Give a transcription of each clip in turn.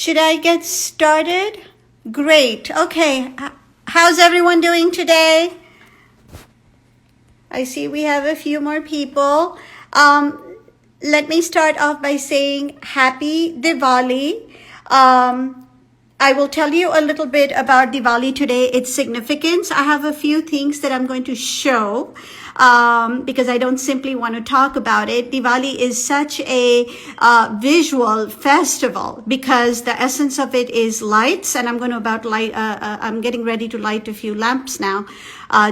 Should I get started? Great. Okay. How's everyone doing today? I see we have a few more people. Let me start off by saying Happy Diwali. I will tell you a little bit about Diwali today, its significance. I have a few things that I'm going to show because I don't simply want to talk about it. Diwali is such a visual festival because the essence of it is lights, and I'm going to about light. I'm getting ready to light a few lamps now,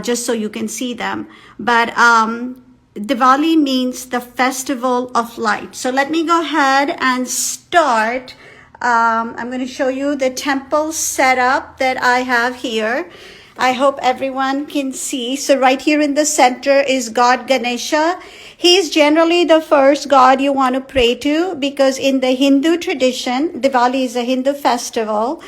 just so you can see them. But Diwali means the festival of light. So let me go ahead and start. I'm going to show you the temple setup that I have here. I hope everyone can see. So right here in the center is God Ganesha. He is generally the first God you want to pray to because in the Hindu tradition, Diwali is a Hindu festival.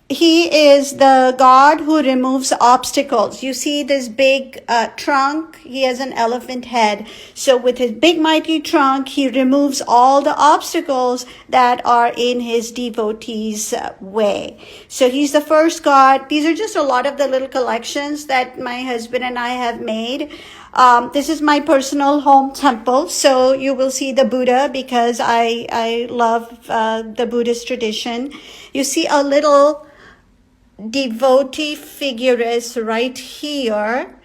He is the God who removes obstacles. You see this big trunk, he has an elephant head. So with his big mighty trunk, he removes all the obstacles that are in his devotees' way. So he's the first God. These are just a lot of the little collections that my husband and I have made. This is my personal home temple. So you will see the Buddha because I love the Buddhist tradition. You see a little devotee figure is right here.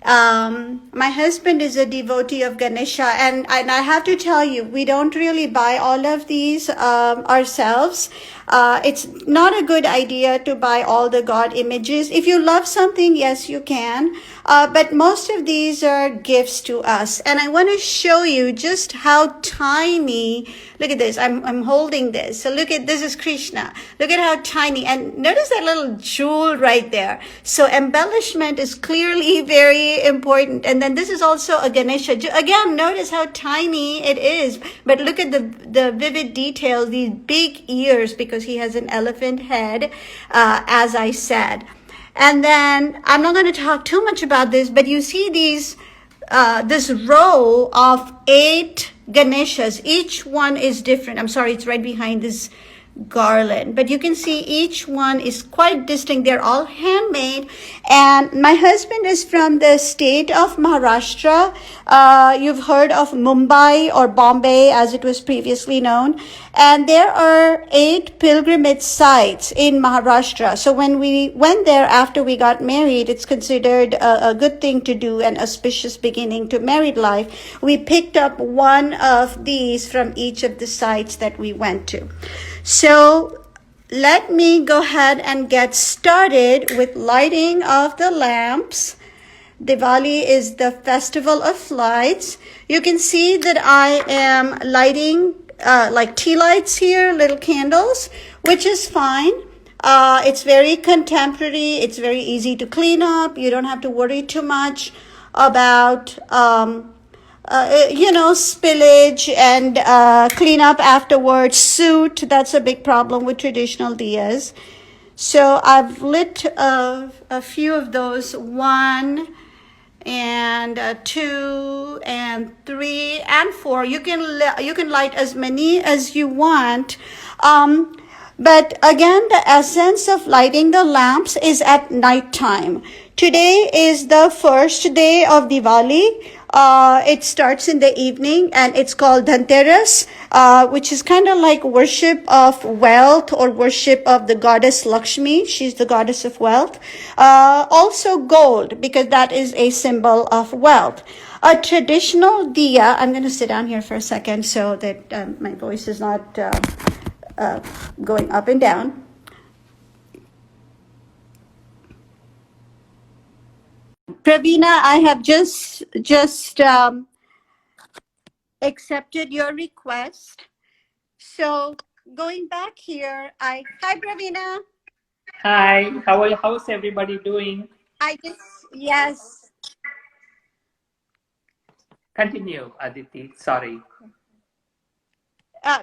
My husband is a devotee of Ganesha, and I have to tell you, we don't really buy all of these ourselves. It's not a good idea to buy all the God images. If you love something, yes, you can. But most of these are gifts to us. And I want to show you just how tiny, look at this, I'm holding this. So look at, this is Krishna. Look at how tiny, and notice that little jewel right there. So embellishment is clearly very important. And then this is also a Ganesha. Again, notice how tiny it is. But look at the vivid details, these big ears, because he has an elephant head, as I said. And then I'm not going to talk too much about this, but you see these, this row of 8 Ganeshas. Each one is different. I'm sorry, it's right behind this garland, but you can see each one is quite distinct. They're all handmade, and my husband is from the state of Maharashtra. You've heard of Mumbai or Bombay as it was previously known, and there are 8 pilgrimage sites in Maharashtra. So when we went there after we got married, it's considered a good thing to do, an auspicious beginning to married life. We picked up one of these from each of the sites that we went to. So let me go ahead and get started with lighting of the lamps. Diwali is the festival of lights. You can see that I am lighting like tea lights here, little candles, which is fine. It's very contemporary. It's very easy to clean up. You don't have to worry too much about spillage and clean up afterwards. Soot, that's a big problem with traditional diyas. So I've lit a few of those, 1 and 2 and 3 and 4. You can light as many as you want. But again, the essence of lighting the lamps is at nighttime. Today is the first day of Diwali. It starts in the evening, and it's called Dhanteras, which is kind of like worship of wealth or worship of the goddess Lakshmi. She's the goddess of wealth. Also gold, because that is a symbol of wealth. A traditional diya, I'm going to sit down here for a second so that my voice is not going up and down. Pravina, I have just accepted your request. So going back here, hi Pravina. Hi, how are you? How's everybody doing? Yes. Continue, Aditi. Sorry.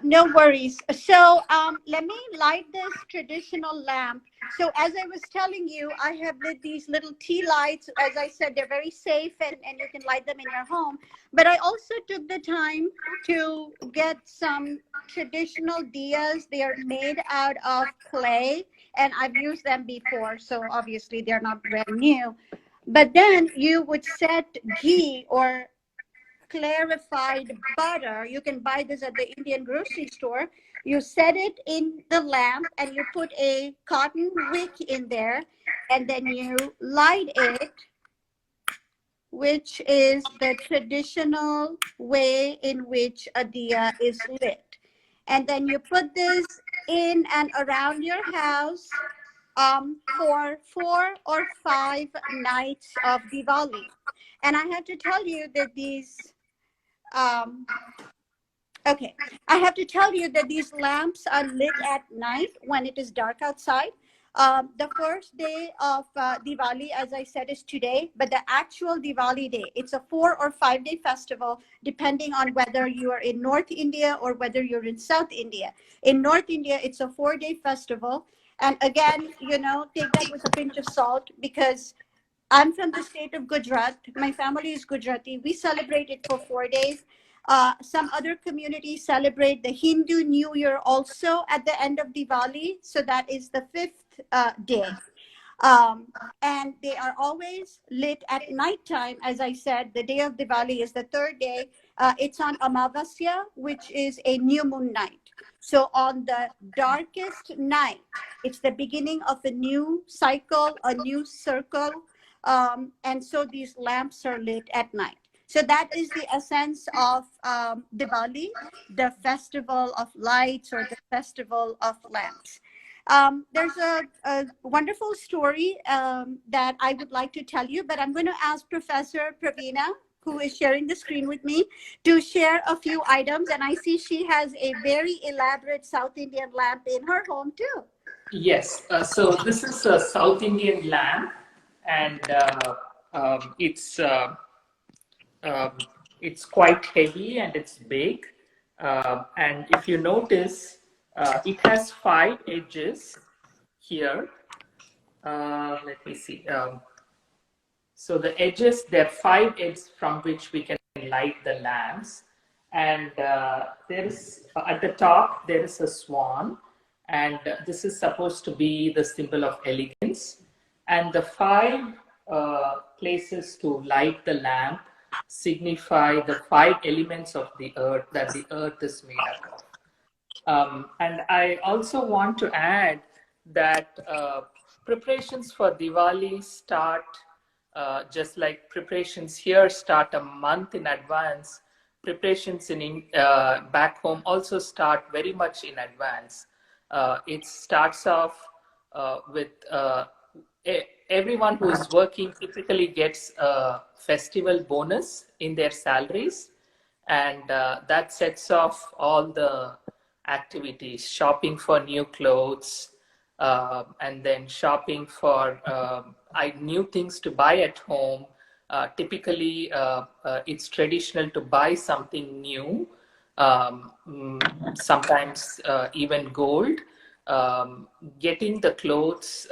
No worries. So let me light this traditional lamp. So as I was telling you, I have lit these little tea lights. As I said, they're very safe and you can light them in your home. But I also took the time to get some traditional diyas. They are made out of clay, and I've used them before, so obviously they're not brand new. But then you would set ghee or clarified butter. You can buy this at the Indian grocery store. You set it in the lamp and you put a cotton wick in there, and then you light it, which is the traditional way in which a diya is lit. And then you put this in and around your house for 4 or 5 nights of Diwali. And I have to tell you that these um, okay, I have to tell you that these lamps are lit at night when it is dark outside. The first day of Diwali, as I said, is today, but the actual Diwali day, it's a 4 or 5 day festival, depending on whether you are in North India or whether you're in South India. In North India, it's a 4 day festival. And again, take that with a pinch of salt because I'm from the state of Gujarat. My family is Gujarati. We celebrate it for 4 days. Some other communities celebrate the Hindu New Year also at the end of Diwali. So that is the fifth day. Um, and they are always lit at nighttime. As I said, the day of Diwali is the third day. It's on Amavasya, which is a new moon night. So on the darkest night, it's the beginning of a new cycle, a new circle. And so these lamps are lit at night. So that is the essence of Diwali, the festival of lights or the festival of lamps. There's a wonderful story that I would like to tell you, but I'm going to ask Professor Praveena, who is sharing the screen with me, to share a few items. And I see she has a very elaborate South Indian lamp in her home too. Yes, so this is a South Indian lamp, and um, it's uh, it's quite heavy and it's big. And if you notice, it has 5 edges here. Let me see. So the edges, there are 5 edges from which we can light the lamps. And there is, at the top, there is a swan. And this is supposed to be the symbol of elegance. And the 5 places to light the lamp signify the 5 elements of the earth that the earth is made up of. And I also want to add that preparations for Diwali start just like preparations here start a month in advance. Preparations back home also start very much in advance. It starts off with everyone who is working typically gets a festival bonus in their salaries, and that sets off all the activities, shopping for new clothes, and then shopping for new things to buy at home. Typically, it's traditional to buy something new, sometimes even gold. Getting the clothes.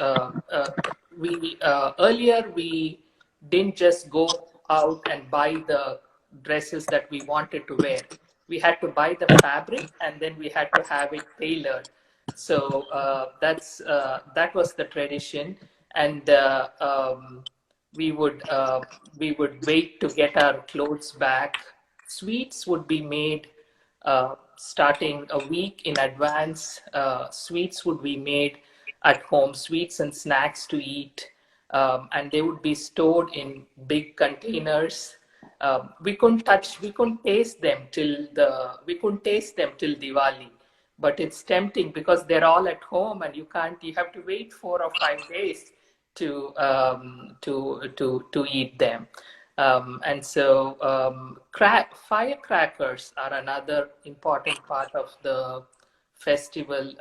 We Earlier we didn't just go out and buy the dresses that we wanted to wear. We had to buy the fabric and then we had to have it tailored. So that was the tradition, and we would wait to get our clothes back. Sweets would be made starting a week in advance. Sweets would be made at home, sweets and snacks to eat, and they would be stored in big containers. We couldn't taste them we couldn't taste them till Diwali. But it's tempting because they're all at home, and you have to wait 4 or 5 days to eat them. And so firecrackers are another important part of the festival,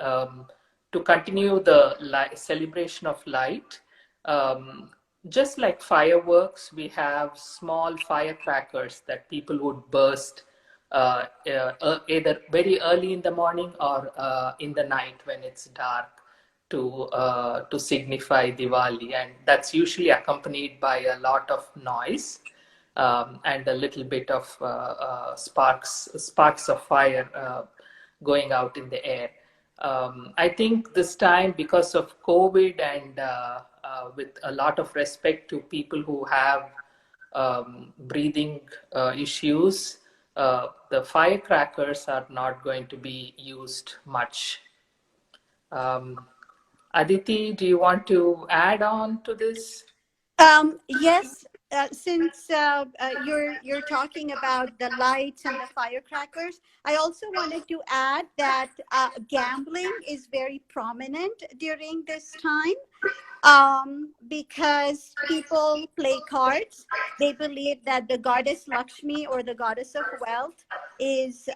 to continue the celebration of light. Um, just like fireworks, we have small firecrackers that people would burst either very early in the morning or in the night when it's dark, to signify Diwali, and that's usually accompanied by a lot of noise, and a little bit of sparks of fire going out in the air. I think this time, because of COVID and with a lot of respect to people who have breathing issues, the firecrackers are not going to be used much. Um, Aditi, do you want to add on to this? Yes, since you're talking about the lights and the firecrackers, I also wanted to add that gambling is very prominent during this time, because people play cards. They believe that the goddess Lakshmi, or the goddess of wealth, is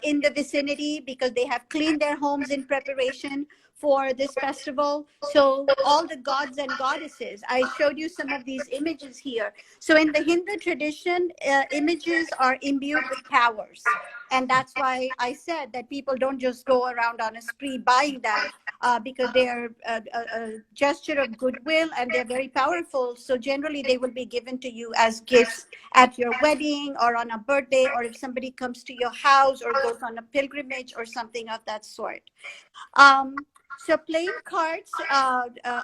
in the vicinity, because they have cleaned their homes in preparation for this festival. So all the gods and goddesses, I showed you some of these images here. So in the Hindu tradition, images are imbued with powers. And that's why I said that people don't just go around on a spree buying them, because they are a gesture of goodwill, and they're very powerful. So generally, they will be given to you as gifts at your wedding or on a birthday, or if somebody comes to your house or goes on a pilgrimage or something of that sort. So playing cards,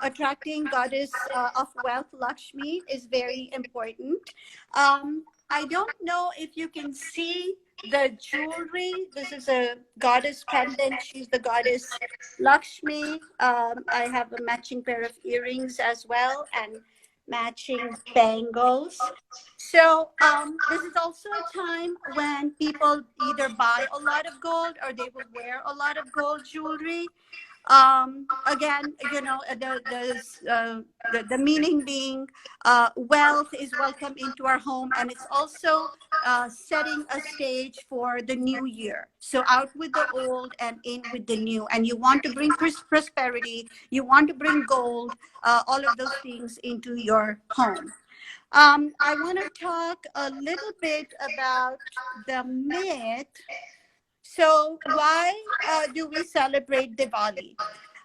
attracting goddess of wealth Lakshmi, is very important. I don't know if you can see the jewelry. This is a goddess pendant. She's the goddess Lakshmi. I have a matching pair of earrings as well, and matching bangles. So this is also a time when people either buy a lot of gold, or they will wear a lot of gold jewelry. Again, the meaning being, wealth is welcome into our home, and it's also setting a stage for the new year. So out with the old and in with the new, and you want to bring prosperity, you want to bring gold, all of those things into your home. I want to talk a little bit about the myth. So why do we celebrate Diwali?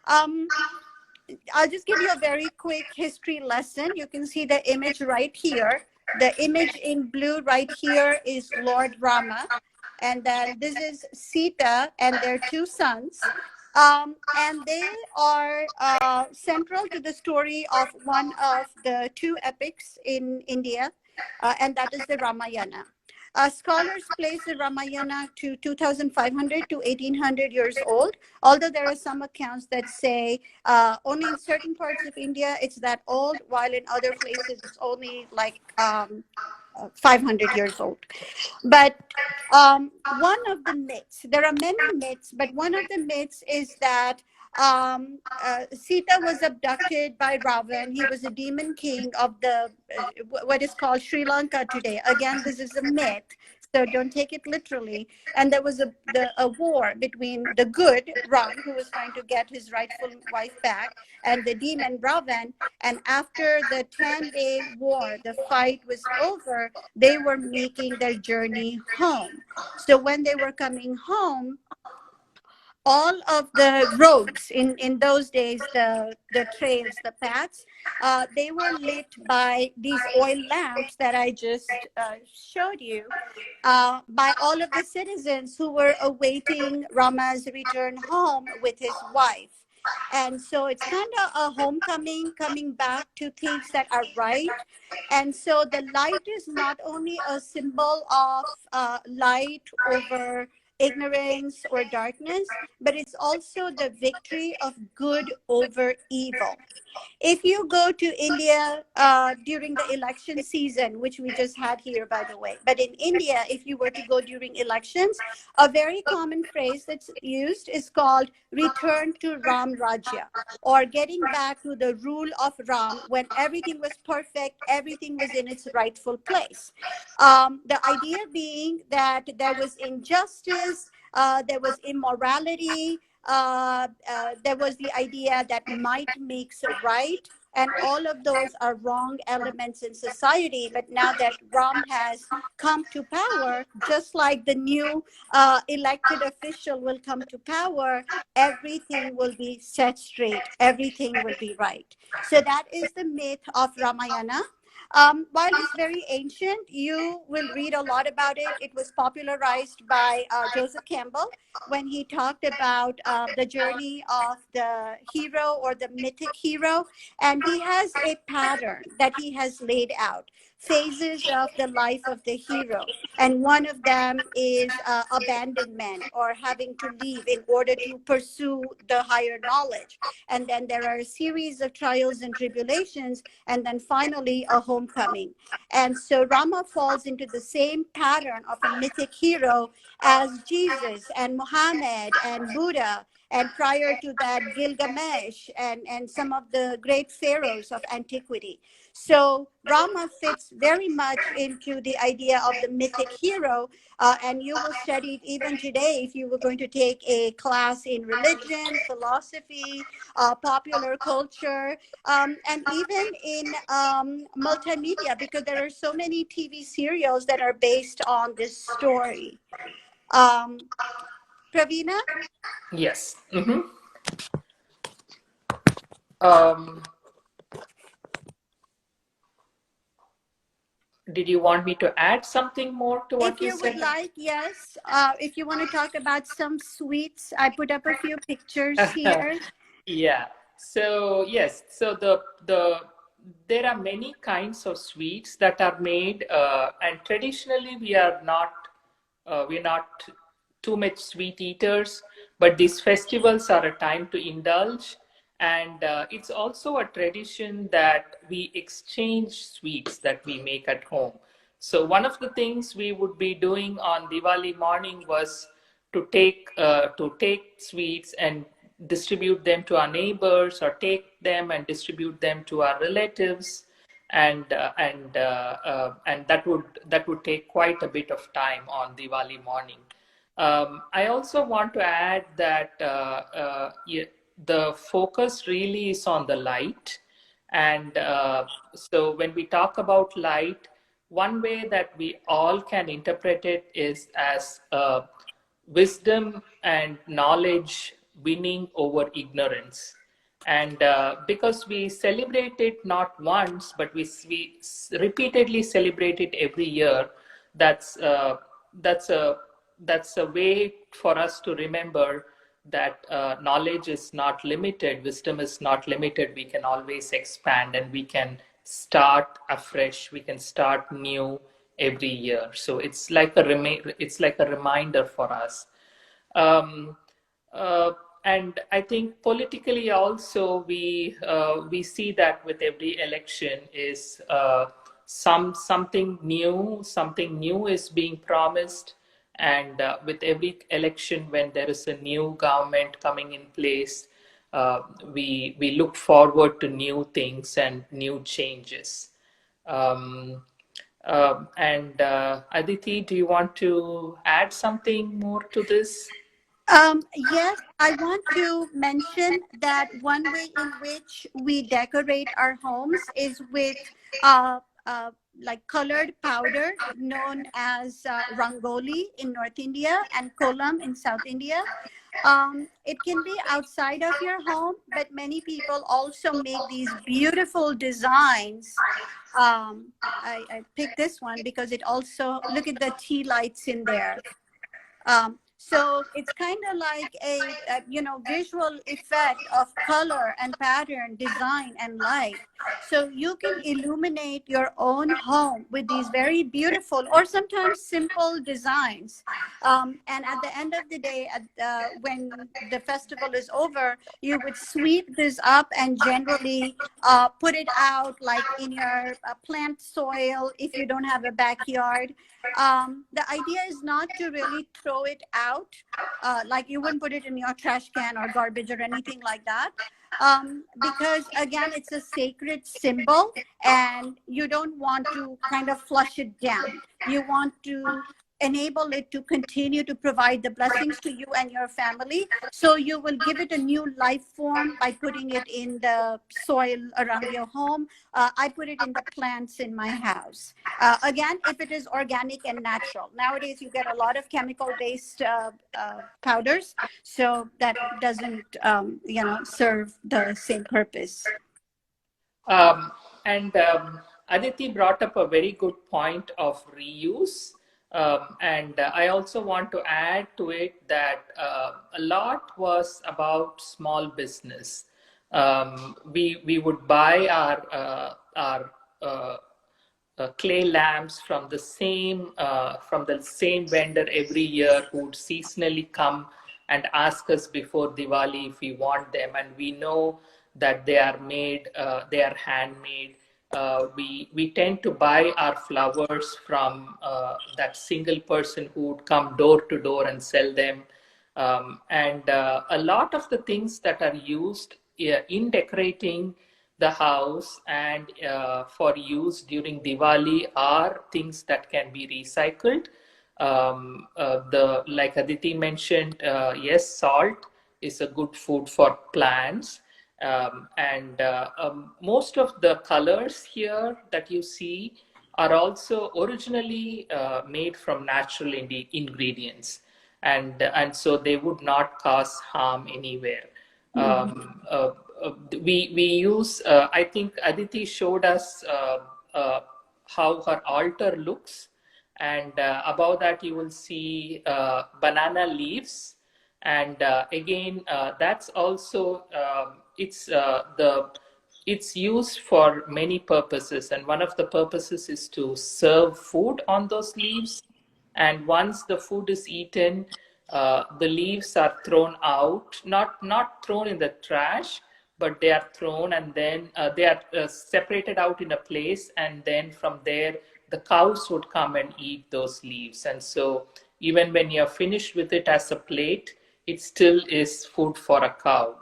Um, I'll just give you a very quick history lesson. You can see the image right here. The image in blue right here is Lord Rama. And then this is Sita and their two sons. And they are central to the story of one of the two epics in India, and that is the Ramayana. Scholars place the Ramayana to 2,500 to 1,800 years old, although there are some accounts that say only in certain parts of India it's that old, while in other places it's only like 500 years old. But one of the myths, there are many myths, but one of the myths is that Sita was abducted by Ravan. He was a demon king of the what is called Sri Lanka today. Again, this is a myth, so don't take it literally. And there was a war between the good Ram, who was trying to get his rightful wife back, and the demon Ravan. And after the 10-day war, the fight was over, they were making their journey home. So when they were coming home, all of the roads in those days, the trails, the paths, they were lit by these oil lamps that I just showed you, by all of the citizens who were awaiting Rama's return home with his wife. And so it's kind of a homecoming, coming back to things that are right. And so the light is not only a symbol of light over ignorance or darkness, but it's also the victory of good over evil. If you go to India during the election season, which we just had here, by the way, but in India, if you were to go during elections, a very common phrase that's used is called return to Ram Rajya, or getting back to the rule of Ram when everything was perfect, everything was in its rightful place. The idea being that there was injustice, there was immorality, there was the idea that might makes right, and all of those are wrong elements in society. But now that Ram has come to power, just like the new elected official will come to power, everything will be set straight, everything will be right. So that is the myth of Ramayana. While it's very ancient, you will read a lot about it. It was popularized by Joseph Campbell when he talked about the journey of the hero or the mythic hero. And he has a pattern that he has laid out, phases of the life of the hero. And one of them is abandonment or having to leave in order to pursue the higher knowledge. And then there are a series of trials and tribulations, and then finally a homecoming. And so Rama falls into the same pattern of a mythic hero as Jesus and Muhammad and Buddha, and prior to that, Gilgamesh and some of the great pharaohs of antiquity. So Rama fits very much into the idea of the mythic hero, and you will study it even today if you were going to take a class in religion, philosophy, popular culture, and even in multimedia, because there are so many TV serials that are based on this story. Um, Pravina, Yes. Um, did you want me to add something more to if what you you would said? like, yes. If you want to talk about some sweets, I put up a few pictures here. Yeah. So yes. So the there are many kinds of sweets that are made, and traditionally we're not too much sweet eaters, but these festivals are a time to indulge, and it's also a tradition that we exchange sweets that we make at home. So one of the things we would be doing on Diwali morning was to take sweets and distribute them to our neighbors, or take them and distribute them to our relatives, and that would take quite a bit of time on Diwali morning. I also want to add that the focus really is on the light. And so when we talk about light, one way that we all can interpret it is as wisdom and knowledge winning over ignorance. And because we celebrate it not once, but we repeatedly celebrate it every year, that's uh, that's a that's a way for us to remember that knowledge is not limited, wisdom is not limited. We can always expand, and we can start afresh, we can start new every year. So it's like a reminder for us. um, uh, and I think politically also we see that with every election is something new is being promised. And with every election, when there is a new government coming in place, we look forward to new things and new changes. um, and Aditi, do you want to add something more to this? Yes, I want to mention that one way in which we decorate our homes is with uh, uh, like colored powder known as rangoli in North India and kolam in South India. It can be outside of your home, but many people also make these beautiful designs. I picked this one because it also, look at the tea lights in there. So it's kind of like a visual effect of color and pattern, design and light. So you can illuminate your own home with these very beautiful or sometimes simple designs. And at the end of the day, when the festival is over, you would sweep this up and generally put it out like in your plant soil if you don't have a backyard. The idea is not to really throw it out, like you wouldn't put it in your trash can or garbage or anything like that. Because again, it's a sacred symbol and you don't want to kind of flush it down. You want to enable it to continue to provide the blessings to you and your family. So you will give it a new life form by putting it in the soil around your home. I put it in the plants in my house. Again, if it is organic and natural. Nowadays, you get a lot of chemical-based powders, so that doesn't, serve the same purpose. Um, and Aditi brought up a very good point of reuse. And I also want to add to it that a lot was about small business. We would buy our clay lamps from the same vendor every year, who would seasonally come and ask us before Diwali if we want them, and we know that they are handmade. We tend to buy our flowers from that single person who would come door to door and sell them. And a lot of the things that are used in decorating the house and for use during Diwali are things that can be recycled. The Like Aditi mentioned, yes, salt is a good food for plants. And most of the colors here that you see are also originally made from natural ingredients, and so they would not cause harm anywhere. Mhm. We use. I think Aditi showed us how her altar looks, and above that you will see banana leaves, and again that's also it's used for many purposes, and one of the purposes is to serve food on those leaves. And once the food is eaten, the leaves are thrown out, not thrown in the trash, but they are thrown, and then they are separated out in a place, and then from there the cows would come and eat those leaves. And so even when you're finished with it as a plate, it still is food for a cow.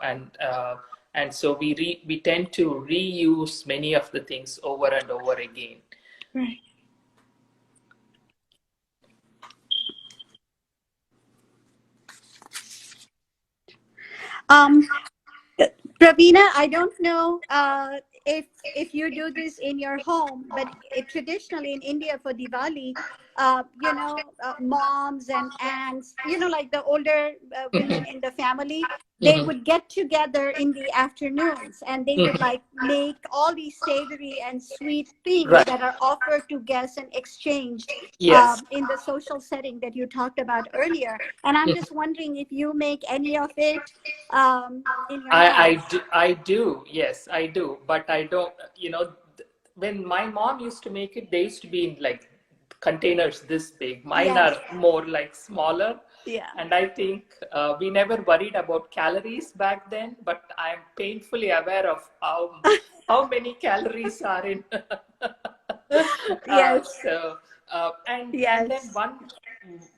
And so we tend to reuse many of the things over and over again. Right. Um, Pravina, I don't know if you do this in your home, but traditionally in India for Diwali, moms and aunts, like the older women in the family, they Mhm. would get together in the afternoons and they would Mhm. like make all these savory and sweet things Right. that are offered to guests and exchanged Yes. in the social setting that you talked about earlier. And I'm Mhm. just wondering if you make any of it in your house. I do, yes, I do, but I don't, when my mom used to make it, they used to be in like containers this big. Mine Yes. are more like smaller. Yeah. And I think we never worried about calories back then, but I'm painfully aware of how many calories are in. Yes. And then Yes.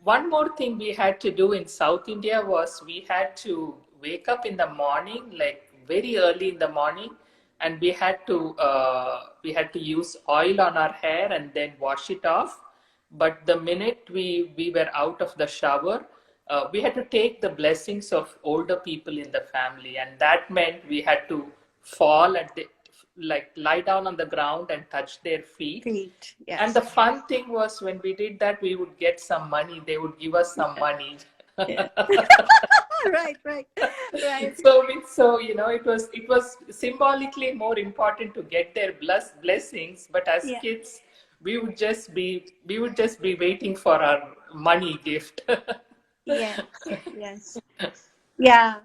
one more thing we had to do in South India was we had to wake up in the morning, like very early in the morning, and we had to use oil on our hair and then wash it off. But the minute we were out of the shower, we had to take the blessings of older people in the family, and that meant we had to fall at the like lie down on the ground and touch their feet. Feet. And the Yes. fun thing was when we did that, we would get some money. They would give us some Yeah. money. Yeah. Right. Right. Right. So it was symbolically more important to get their blessings. But as Yeah. kids, we would just be waiting for our money gift. Yes. Yes. Yeah.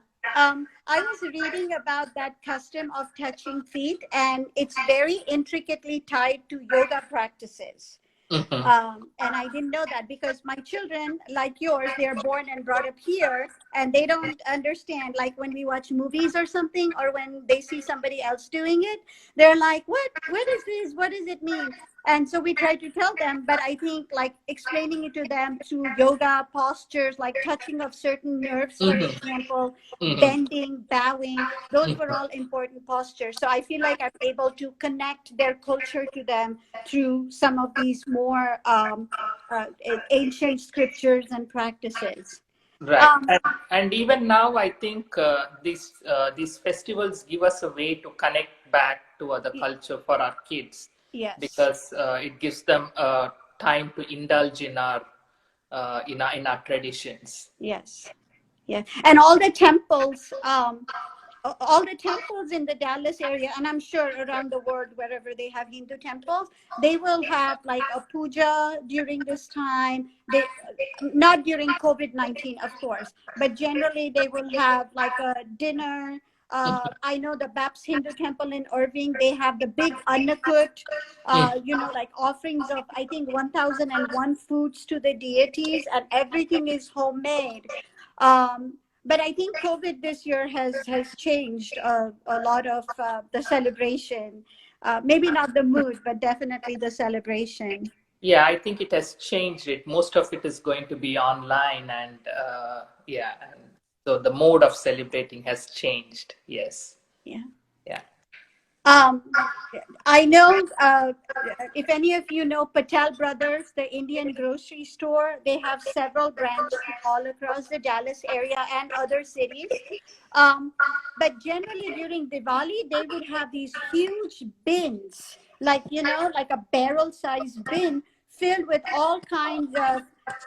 I was reading about that custom of touching feet, and it's very intricately tied to yoga practices. Mhm. And I didn't know that because my children, like yours, they're born and brought up here, and they don't understand. Like when we watch movies or something, or when they see somebody else doing it, they're like, "What? What is this? What does it mean?" And so we try to tell them, but I think like explaining it to them through yoga postures, like touching of certain nerves, for Mhm. example, Mhm. bending, bowing, those were Mhm. all important postures. So I feel like I'm able to connect their culture to them through some of these more ancient scriptures and practices. Right. Um, And even now, I think these festivals give us a way to connect back to other y- culture for our kids, yes, because it gives them time to indulge in our traditions. yes, yeah. And all the temples, all the temples in the Dallas area, and I'm sure around the world, wherever they have Hindu temples, they will have like a puja during this time. They not during COVID-19, of course, but generally they will have like a dinner. I know the Baptist Hindu temple in Irving, they have the big annakut, like offerings of, I think, 1001 foods to the deities, and everything is homemade. Um, but I think COVID this year has changed a lot of the celebration. Maybe not the mood, but definitely the celebration. Yeah, I think it has changed it. Most of it is going to be online, and yeah, and so the mode of celebrating has changed. Yes. Yeah. Yeah. Um, I know if any of you know Patel Brothers, the Indian grocery store, they have several branches all across the Dallas area and other cities. Um, but generally during Diwali, they would have these huge bins, like, like a barrel sized bin filled with all kinds of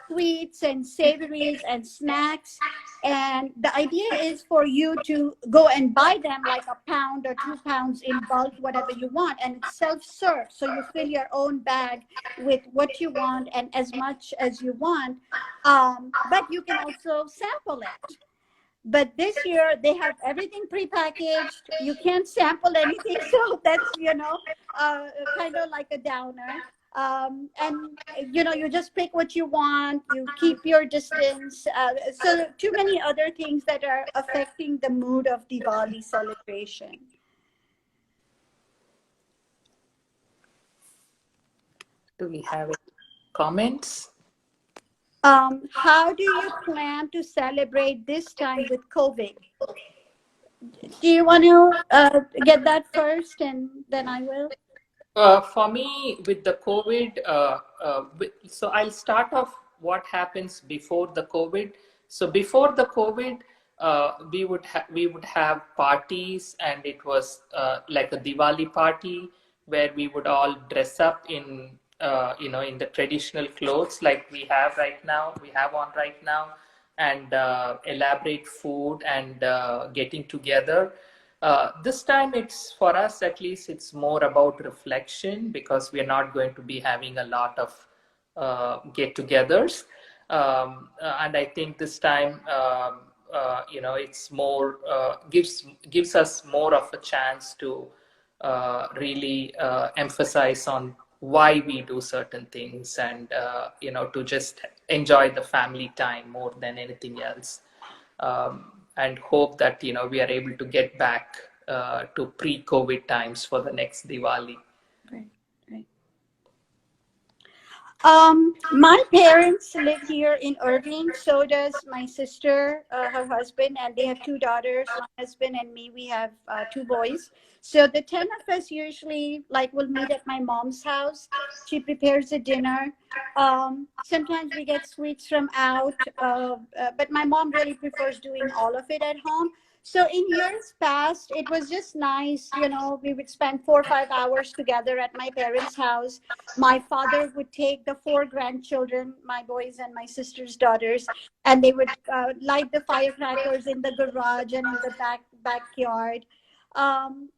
sweets and savories and snacks. And the idea is for you to go and buy them like a pound or 2 pounds in bulk, whatever you want. And it's self serve. So you fill your own bag with what you want and as much as you want. But you can also sample it. But this year they have everything prepackaged. You can't sample anything, so that's kind of like a downer. And you just pick what you want. You keep your distance. So too many other things that are affecting the mood of Diwali celebration. Do we have any comments? How do you plan to celebrate this time with COVID? Do you want to get that first, and then I will? For me, with the COVID, so I'll start off what happens before the COVID. So before the COVID, we would have parties, and it was like a Diwali party where we would all dress up in in the traditional clothes like we have on right now, and elaborate food and getting together. This time, it's for us at least, it's more about reflection because we are not going to be having a lot of get togethers. And I think this time, it's more gives us more of a chance to really emphasize on why we do certain things, and to just enjoy the family time more than anything else. And hope that we are able to get back to pre-COVID times for the next Diwali. Right, right. My parents live here in Irving. So does my sister, her husband, and they have two daughters. My husband and me, we have two boys. So the 10 of us usually like will meet at my mom's house. She prepares a dinner. Sometimes we get sweets from out, but my mom really prefers doing all of it at home. So in years past, it was just nice. We would spend 4 or 5 hours together at my parents' house. My father would take the four grandchildren, my boys and my sister's daughters, and they would light the firecrackers in the garage and in the backyard. Um,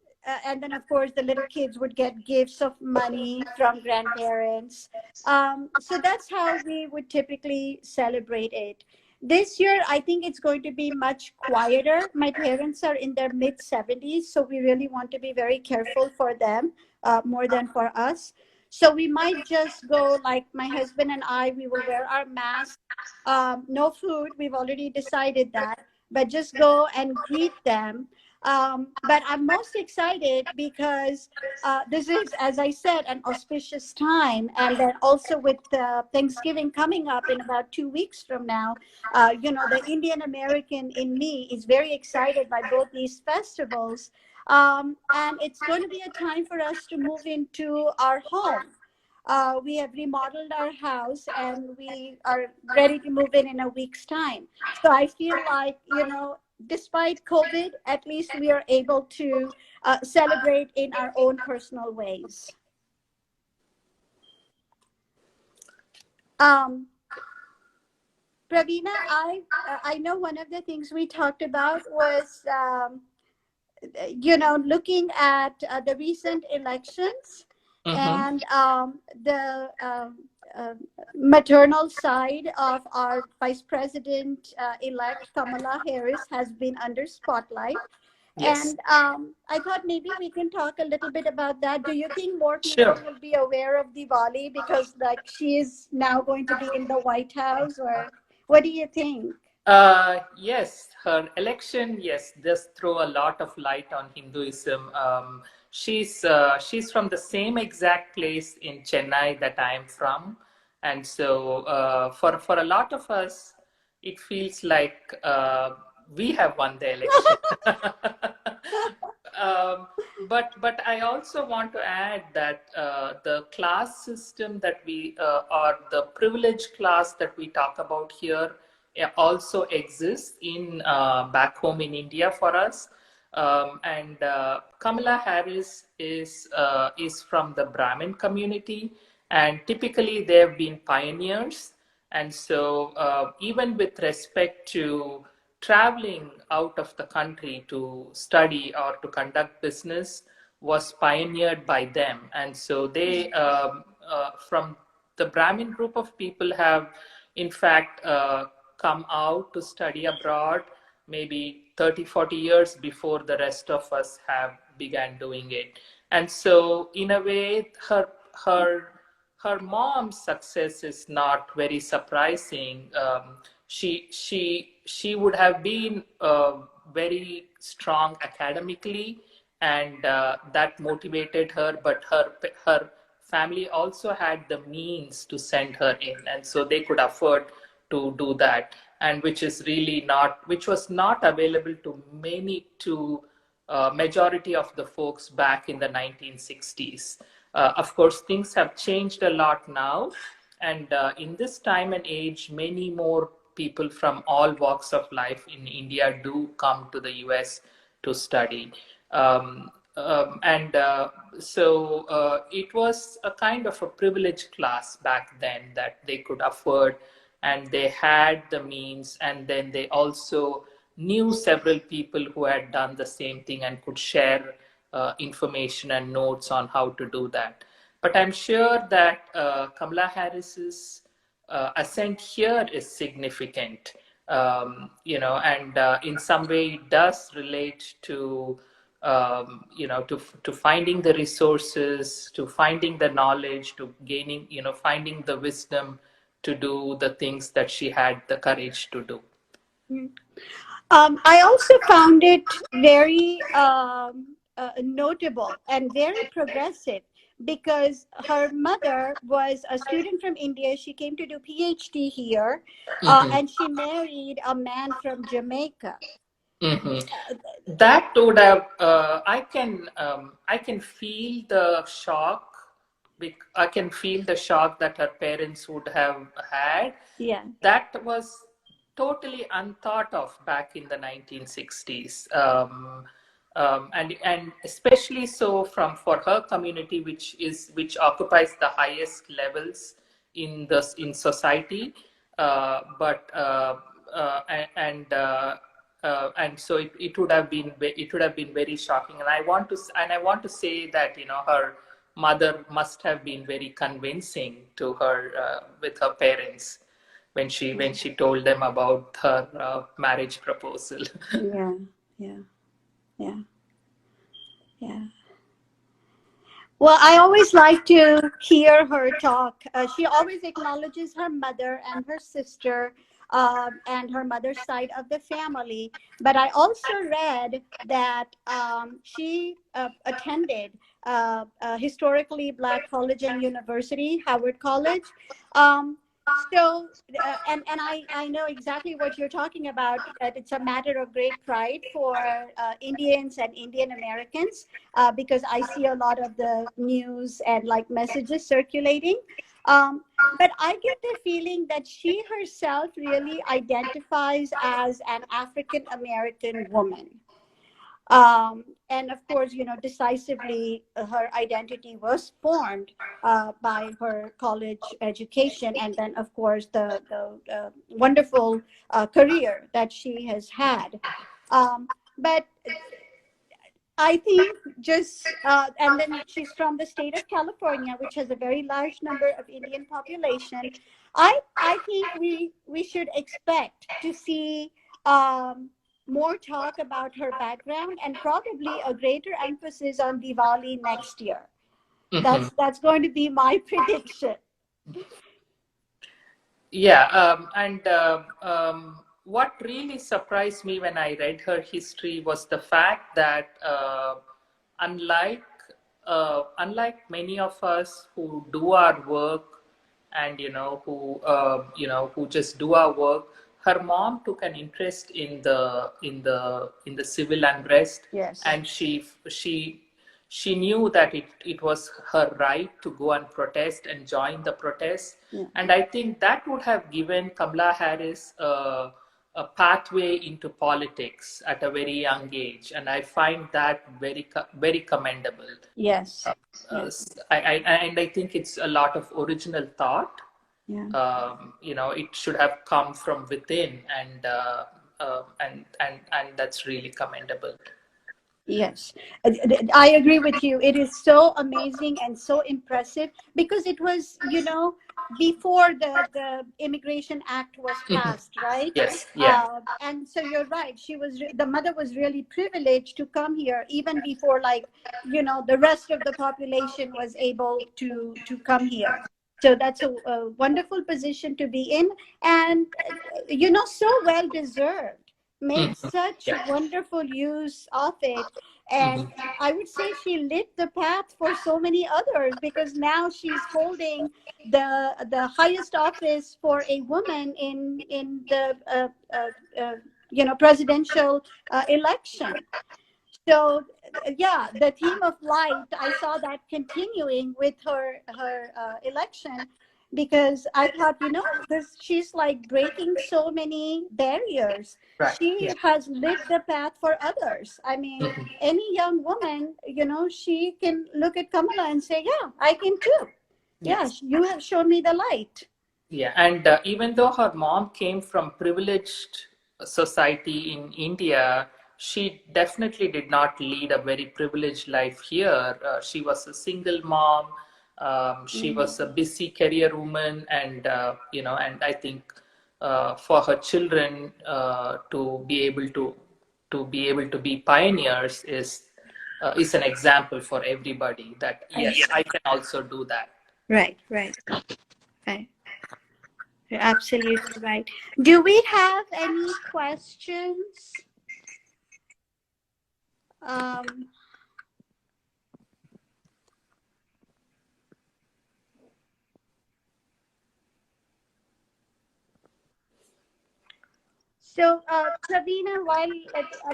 and then, of course, the little kids would get gifts of money from grandparents. So that's how we would typically celebrate it. This year, I think it's going to be much quieter. My parents are in their mid 70s, so we really want to be very careful for them more than for us. So we might just go like my husband and I, we will wear our masks, no food. We've already decided that, but just go and greet them. But I'm most excited because this is, as I said, an auspicious time. And then also with Thanksgiving coming up in about 2 weeks from now, the Indian American in me is very excited by both these festivals. And it's going to be a time for us to move into our home. We have remodeled our house and we are ready to move in a week's time. So I feel like, despite COVID, at least we are able to celebrate in our own personal ways. Um, Pravina, I know one of the things we talked about was looking at the recent elections Mm-hmm. and the maternal side of our Vice President elect Kamala Harris has been under spotlight. Yes. And I thought maybe we can talk a little bit about that. Do you think more people Sure. will be aware of Diwali because, like, she is now going to be in the White House, or what do you think? Yes, her election, yes, does throw a lot of light on Hinduism. She's from the same exact place in Chennai that I am from, and so for a lot of us, it feels like we have won the election. um, but I also want to add that the class system that or the privileged class that we talk about here also exists in back home in India for us. And Kamala Harris is from the Brahmin community, and typically they have been pioneers. And so, even with respect to traveling out of the country to study or to conduct business, was pioneered by them. And so, they from the Brahmin group of people have, in fact, come out to study abroad maybe 30, 40 years before the rest of us have began doing it. And so, in a way, her her mom's success is not very surprising. She would have been very strong academically, and that motivated her. But her family also had the means to send her in, and so they could afford to do that, and which was not available to majority of the folks back in the 1960s. Of course, things have changed a lot now, and in this time and age, many more people from all walks of life in India do come to the US to study. And so it was a kind of a privileged class back then that they could afford, and they had the means, and then they also knew several people who had done the same thing and could share information and notes on how to do that. But I'm sure that Kamala Harris's ascent here is significant, and in some way it does relate to, to finding the resources, to finding the knowledge, to gaining, finding the wisdom to do the things that she had the courage to do. I also found it very notable and very progressive because her mother was a student from India. She came to do PhD here, Mhm. and she married a man from Jamaica. Mhm. That would have I can feel the shock. I can feel the shock that her parents would have had. Yeah. That was totally unthought of back in the 1960s. And especially so from for her community, which occupies the highest levels in society. But and so it would have been very shocking. And I want to say that her mother must have been very convincing to her with her parents when she told them about her marriage proposal. Yeah. Yeah. Yeah. Yeah. Well, I always like to hear her talk. She always acknowledges her mother and her sister, and her mother's side of the family. But I also read that she attended historically Black college and university, Howard College. Um, and I know exactly what you're talking about. That it's a matter of great pride for Indians and Indian Americans, because I see a lot of the news and like messages circulating. Um, but I get the feeling that she herself really identifies as an African American woman. And of course, decisively, her identity was formed by her college education, and then, of course, the wonderful career that she has had. But I think just, and then she's from the state of California, which has a very large number of Indian population. I think we should expect to see more talk about her background and probably a greater emphasis on Diwali next year. Mhm. That's going to be my prediction. Yeah, and what really surprised me when I read her history was the fact that unlike unlike many of us who do our work and who just do our work, her mom took an interest in the civil unrest, Yes. and she knew that it was her right to go and protest and join the protest. Yeah. And I think that would have given Kamala Harris a pathway into politics at a very young age. And I find that very commendable. Yes. Uh, Yes. and I think it's a lot of original thought. Yeah. It should have come from within, and that's really commendable. Yes, I agree with you. It is so amazing and so impressive because it was, before the Immigration Act was Mhm. passed, right? Yes, yeah, And so you're right. The mother was really privileged to come here even before, like, the rest of the population was able to come here. So that's a wonderful position to be in, and so well deserved. Made Mhm. such Yeah. wonderful use of it. And Mhm. I would say she lit the path for so many others because now she's holding the highest office for a woman in the presidential election. So yeah, the theme of light, I saw that continuing with her election, because I thought, this she's like breaking so many barriers. Right. She Yeah. has lit the path for others. I mean, Mhm. any young woman, she can look at Kamala and say, yeah, I can too. Yeah, Yes. you have shown me the light. Yeah, and even though her mom came from privileged society in India, she definitely did not lead a very privileged life here. She was a single mom. She Mm. was a busy career woman, and I think for her children to be pioneers is an example for everybody that Right. yes, I can also do that. Right, right, right. You're absolutely right. Do we have any questions? Um, so, Pravina, while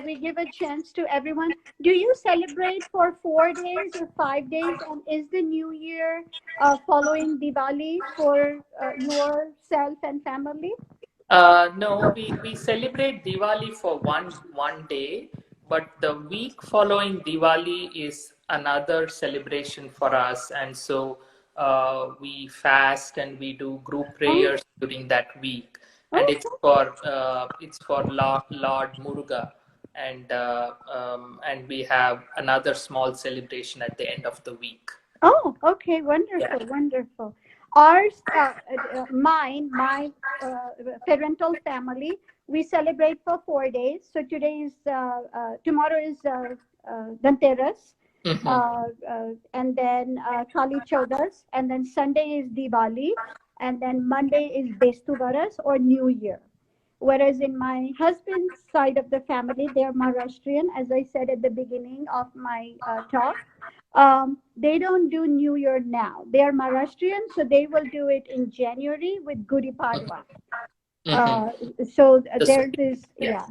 we give a chance to everyone, do you celebrate for 4 days or 5 days? And is the New Year following Diwali for yourself and family? No, we celebrate Diwali for one day, but the week following Diwali is another celebration for us, and so we fast and we do group Oh, prayers during that week, and oh, it's for Lord Muruga, and we have another small celebration at the end of the week. oh, okay, Yeah. wonderful, wonderful. Ours, my parental family, we celebrate for 4 days. So tomorrow is Dhanteras, Mm-hmm. and then Kali Chaudas, and then Sunday is Diwali, and then Monday is Bestu Baras or New Year. Whereas in my husband's side of the family, they're Maharashtrian, as I said at the beginning of my talk. They don't do New Year now. They are Maharashtrian, so they will do it in January with Gudi Padwa. Mm-hmm. Uh, so This theirs week. is, Yeah. yeah.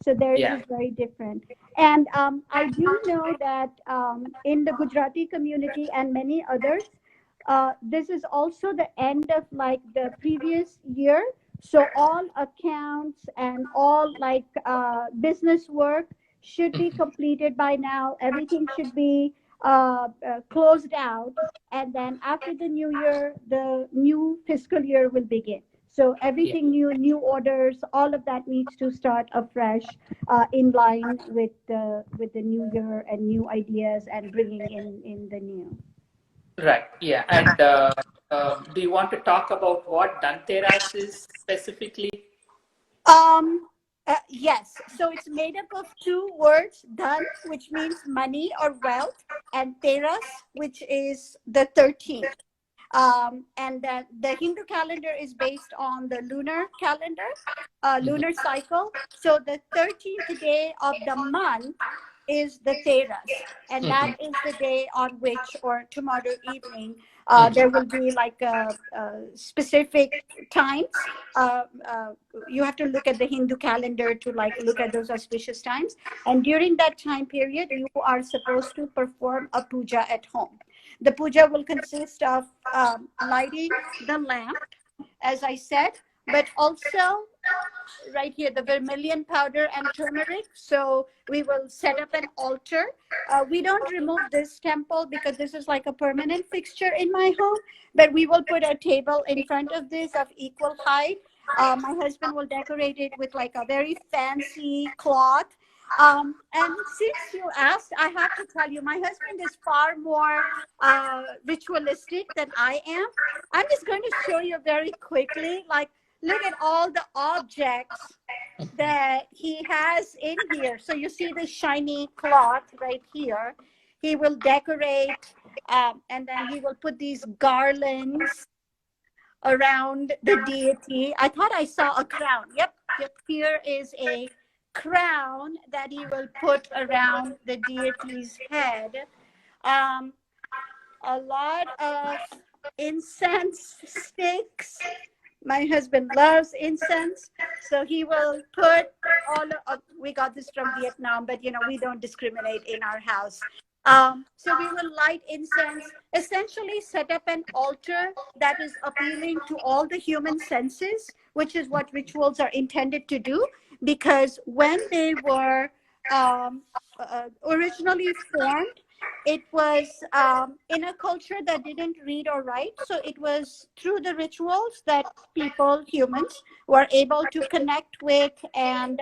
So theirs Yeah. is very different. And I do know that in the Gujarati community and many others, this is also the end of like the previous year. So all accounts and all like business work should be Mhm. completed by now. Everything should be closed out. And then after the new year, the new fiscal year will begin. So Yeah. everything new, new orders, all of that needs to start afresh, in line with the new year and new ideas and bringing in the new. Right. Yeah. And do you want to talk about what Dhanteras is specifically? Um, yes. So it's made up of two words: dhan, which means money or wealth, and teras, which is the 13th. And that the Hindu calendar is based on the lunar calendar, Mhm. lunar cycle. So the 13th day of the month is the Teras, and that Mhm. is the day on which, or tomorrow evening, Mhm. there will be like specific times. You have to look at the Hindu calendar to like look at those auspicious times, and during that time period, you are supposed to perform a puja at home. The puja will consist of lighting the lamp, as I said, but also right here the vermilion powder and turmeric. So we will set up an altar. We don't remove this temple because this is like a permanent fixture in my home, but we will put a table in front of this of equal height. My husband will decorate it with like a very fancy cloth. And since you asked, I have to tell you, my husband is far more ritualistic than I am. I'm just going to show you very quickly, like, look at all the objects that he has in here. So you see the shiny cloth right here. He will decorate, and then he will put these garlands around the deity. I thought I saw a crown. Yep, yep. Here is a crown that he will put around the deity's head. Um, a lot of incense sticks. My husband loves incense, so he will put all of, we got this from Vietnam, but we don't discriminate in our house. So we will light incense, essentially set up an altar that is appealing to all the human senses, which is what rituals are intended to do. Because when they were originally formed, it was in a culture that didn't read or write. So it was through the rituals that people, humans, were able to connect with and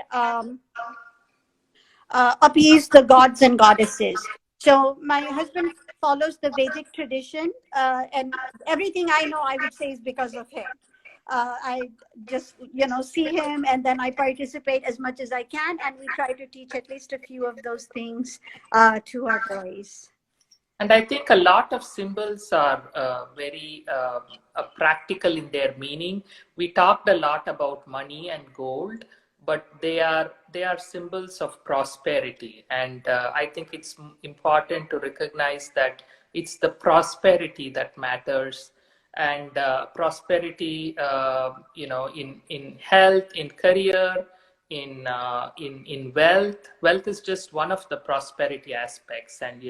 appease the gods and goddesses. So my husband follows the Vedic tradition, and everything I know, I would say, is because of him. I just, see him, and then I participate as much as I can, and we try to teach at least a few of those things to our boys. And I think a lot of symbols are very practical in their meaning. We talked a lot about money and gold, but they are symbols of prosperity. And I think it's important to recognize that it's the prosperity that matters, and prosperity, in health, in career, in wealth. Wealth is just one of the prosperity aspects, and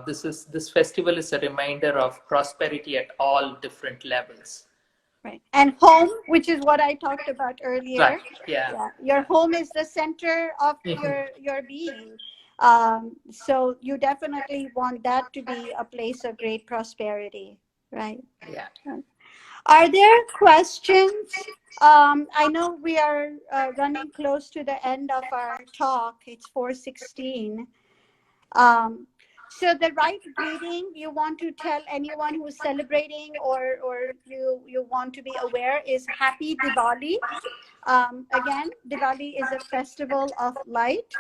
this festival is a reminder of prosperity at all different levels. Right. And home, which is what I talked about Right. earlier. Yeah. Yeah. Your Yeah. home is the center of Mhm. your being. So you definitely want that to be a place of great prosperity, right? Yeah. Are there questions? I know we are running close to the end of our talk. It's 4:16. Um, so the right greeting you want to tell anyone who's celebrating, or you want to be aware, is Happy Diwali. Again, Diwali is a festival of light,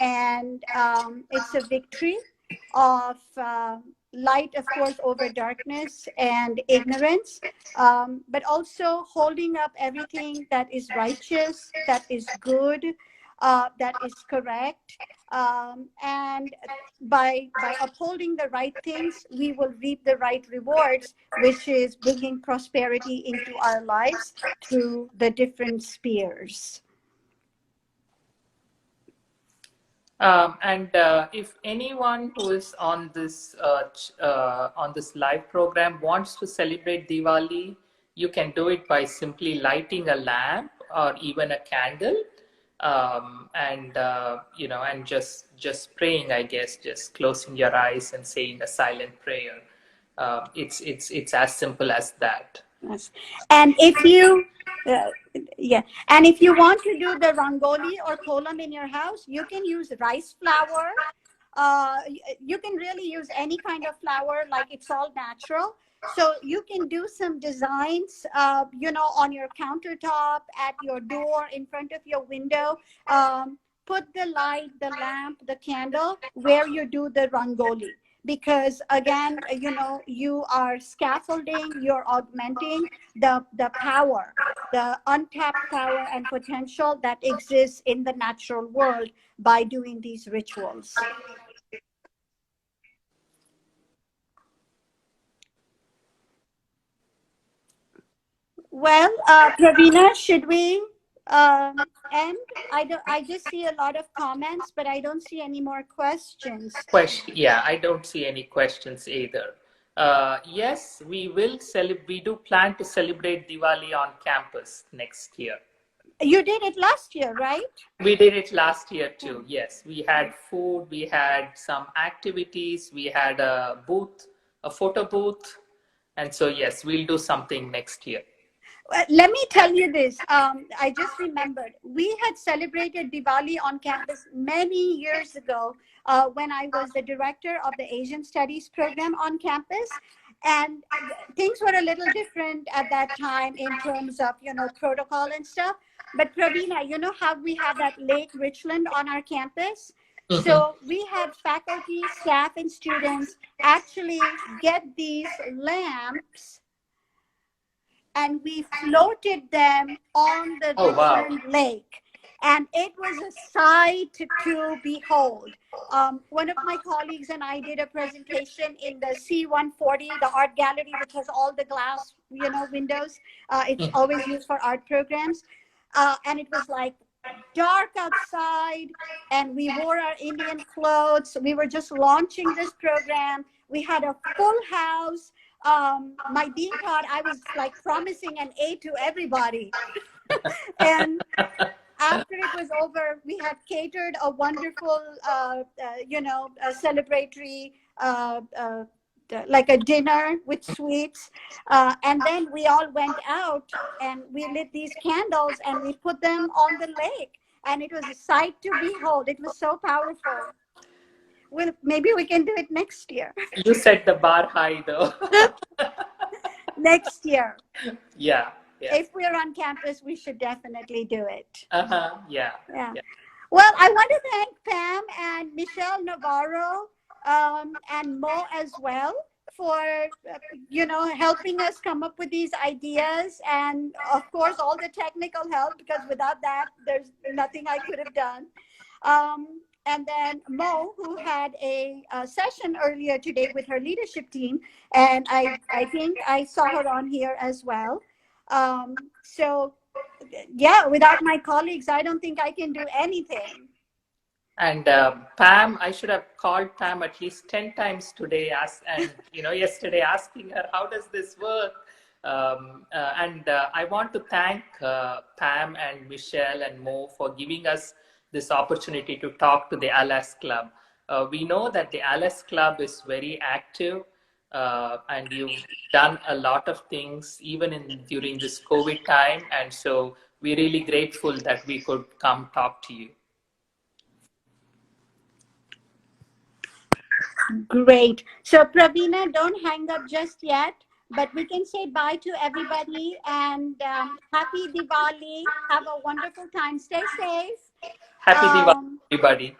and it's a victory of light, of course, over darkness and ignorance, but also holding up everything that is righteous, that is good, that is correct. And by upholding the right things, we will reap the right rewards, which is bringing prosperity into our lives through the different spheres. And if anyone who is on this live program wants to celebrate Diwali, you can do it by simply lighting a lamp or even a candle, and just praying. I guess just closing your eyes and saying a silent prayer. It's as simple as that. Yes. And if you, uh, yeah, and if you want to do the rangoli or kolam in your house, you can use rice flour. You can really use any kind of flour, like it's all natural. So you can do some designs, on your countertop, at your door, in front of your window. Put the light, the lamp, the candle where you do the rangoli, because again, you are scaffolding, you're augmenting the power, the untapped power and potential that exists in the natural world by doing these rituals. Well, Pravina, should we end? I just see a lot of comments, but I don't see any more questions. Question, yeah, I don't see any questions either. Yes, we do plan to celebrate Diwali on campus next year. You did it last year, right? We did it last year too. Yes, we had food, we had some activities, we had a booth, a photo booth, and so yes, we'll do something next year. Let me tell you this. I just remembered we had celebrated Diwali on campus many years ago, when I was the director of the Asian Studies program on campus. And things were a little different at that time in terms of, protocol and stuff. But Pravina, you know how we have that Lake Richland on our campus? Mhm. So we had faculty, staff, and students actually get these lamps, and we floated them on the Oh wow. Richland Lake. And it was a sight to behold. One of my colleagues and I did a presentation in the C140, the art gallery, which has all the glass, windows. It's Mhm. always used for art programs. And it was like dark outside, and we wore our Indian clothes. We were just launching this program. We had a full house. My dean thought I was like promising an A to everybody. And after it was over, we had catered a wonderful, a celebratory, like a dinner with sweets. And then we all went out and we lit these candles and we put them on the lake. And it was a sight to behold. It was so powerful. Well, maybe we can do it next year. You set the bar high though. Next year. Yeah, yes. If we're on campus, we should definitely do it. Uh-huh. Yeah. Yeah. Yeah. Well, I want to thank Pam and Michelle Navarro, and Mo as well for, helping us come up with these ideas, and of course all the technical help, because without that there's nothing I could have done. And then Mo, who had a session earlier today with her leadership team, and I think I saw her on here as well. So yeah, without my colleagues, I don't think I can do anything. And Pam, I should have called Pam at least 10 times today, and yesterday, asking her, how does this work? And I want to thank Pam and Michelle and Mo for giving us this opportunity to talk to the ALAS Club. We know that the ALAS Club is very active, and you've done a lot of things even during this COVID time. And so we're really grateful that we could come talk to you. Great. So, Pravina, don't hang up just yet, but we can say bye to everybody, and happy Diwali. Have a wonderful time. Stay safe. Happy Diwali, Um, everybody.